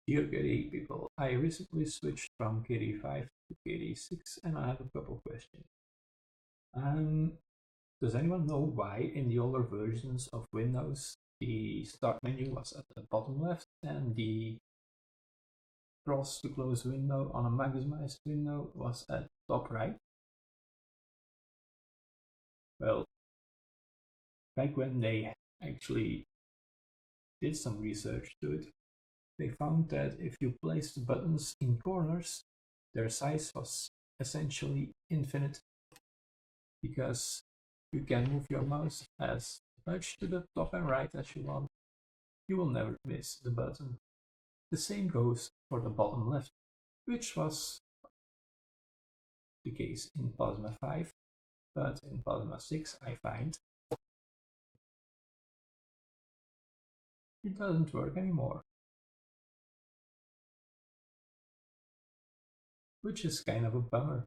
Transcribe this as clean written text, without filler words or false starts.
Dear KDE people, I recently switched from KDE 5 to KDE 6 and I have a couple questions. Um, does anyone know why in the older versions of Windows the start menu was at the bottom left and the cross to close window on a maximized window was at top right? Well, back when they actually did some research to it, they found that if you placed the buttons in corners, their size was essentially infinite because you can move your mouse as much to the top and right as you want. You will never miss the button. The same goes for the bottom left, which was the case in Plasma 5, but in Plasma 6 I find it doesn't work anymore, which is kind of a bummer.